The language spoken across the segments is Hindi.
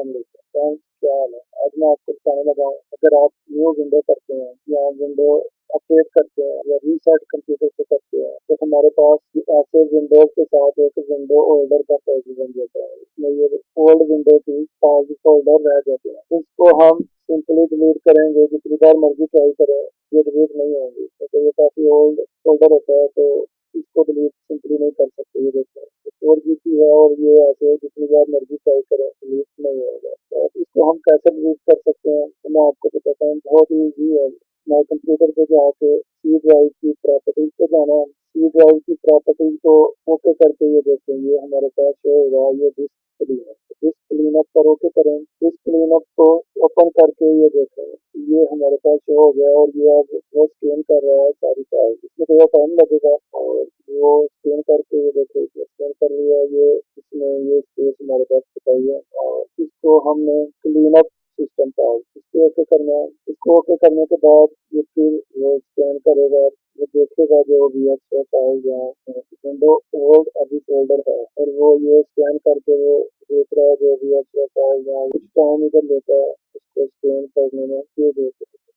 फ्रेंड्स, क्या हाल है? आज मैं आपको बताने लगा हूँ, अगर आप न्यू विंडो करते हैं या विंडो अपडेट करते हैं या रीसेट कंप्यूटर पे करते हैं तो हमारे पास ऐसे विंडोज के साथ एक विंडो होल्डर का फोल्डर बन जाता है। इसमें ये ओल्ड विंडो की फाइल फोल्डर रह जाते हैं। इसको हम सिंपली डिलीट करेंगे, जितनी बार मर्जी ट्राई करें ये डिलीट नहीं होंगी, तो ये काफी ओल्ड फोल्डर होता है, तो इसको डिलीट सिंपली नहीं कर सकते। ये देखते हैं 4 GB है और ये ऐसे जितनी बार मर्जी ट्राई करें डिलीट नहीं होगा। तो अब इसको हम कैसे डिलीट कर सकते हैं, तो मैं आपको बताता हूँ। बहुत ही ईजी है। माई कंप्यूटर पे जाके सी ड्राइव की प्रॉपर्टीज पे जाना है। सी ड्राइव की प्रॉपर्टीज को ओके करके ये देखेंगे हमारे पास शो होगा ये डिस्क क्लीन है। डिस्क क्लीन अप पर ओके करें। डिस्क क्लीन अप को ओपन करके ये देखें, ये हमारे पास शो हो गया और ये अब वो स्कैन कर रहा है सारी फाइल। इसमें थोड़ा टाइम लगेगा और वो स्कैन करके ये देखो इसमें स्कैन कर लिया। ये इसमें ये स्पेस हमारे पास बताई है और इसको हमने क्लीन अप सिस्टम का इसको ओके करना है। इसको ओके करने के बाद ये फिर वो स्कैन करेगा, वो देखेगा जो भी एक्स्ट्रा फाइल जहाँ विंडो ओल्ड अभी फोल्डर है और वो ये स्कैन करके वो देख रहा है जो भी एक्स्ट्रा फाइल जहाँ कुछ टाइम इधर लेता है उसको स्कैन करने में। ये देख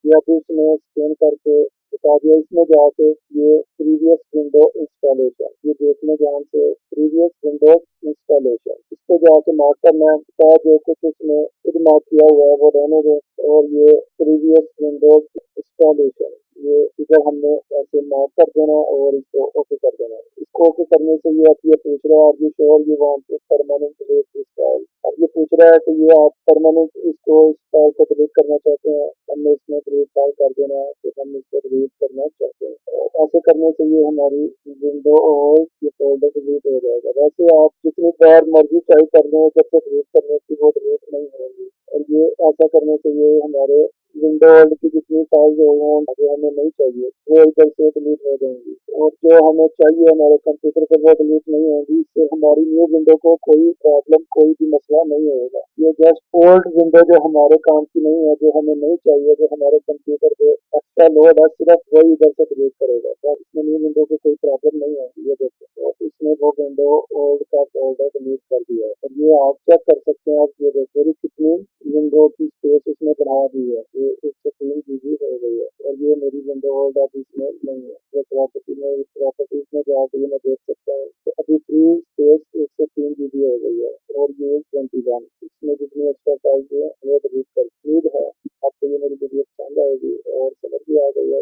या फिर इसमें स्कैन करके बता दिया। इसमें जाके ये प्रीवियस विंडो इंस्टॉलेशन ये देखने ध्यान से प्रीवियस विंडो इंस्टॉलेशन इसको जाके मार्क करना है। क्या जो कुछ इसमें खुद मार्क किया हुआ है वो रहने दे और ये प्रीवियस विंडो इंस्टॉलेशन ये इधर हमने ऐसे मार्क कर देना है और इसको ओके कर देना है। इसको ओके करने से ये आप ये पूछ रहा है, आप ये sure you want to permanent delete this file. अब ये पूछ रहा है कि ये आप परमानेंट इसको इस फाइल को डिलीट करना चाहते हैं, हमने इसमें डिलीट फाइल कर देना है, फिर हम इसको डिलीट करना चाहते हैं। और ऐसे करने से ये हमारी विंडो और ये फोल्डर डिलीट हो जाएगा। वैसे आप जितनी बार मर्जी ट्राई कर लें जब तक डिलीट करने की वो डिलीट नहीं होगी। और ये ऐसा करने से ये हमारे विंडो की जितनी फाइल जो हमें नहीं चाहिए वो इधर से डिलीट हो जाएंगी और जो हमें चाहिए हमारे कंप्यूटर पर वो डिलीट नहीं होगी। इससे हमारी न्यू विंडो को कोई प्रॉब्लम कोई भी मसला नहीं होगा। ये जस्ट ओल्ड विंडो जो हमारे काम की नहीं है, जो हमें नहीं चाहिए, जो हमारे कंप्यूटर पे एक्स्ट्रा लोड है, सिर्फ वही इधर से डिलीट करेगा। तो इसमें न्यू विंडो को कोई प्रॉब्लम नहीं होगी। ये देखते हैं तो इसने वो विंडो ओल्ड का फोल्डर डिलीट कर दिया है और ये आप चेक कर सकते हैं। आप ये देखो कितनी विंडो की स्पेस इसने बढ़ा दी है, ये 103 GB हो गई है और ये मेरी विंडो ओल्ड अब इसमें नहीं है। ये प्रॉपर्टीज में जाकर मैं देख सकता हूँ तो अभी फ्री स्पेस 103 GB हो गई है और ये 21 इसमें जितनी एक्स्ट्रा फाइल है वो डिलीट कर। उम्मीद है आपको ये मेरी वीडियो पसंद आएगी और समझ भी आ गई है।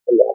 अल्लाह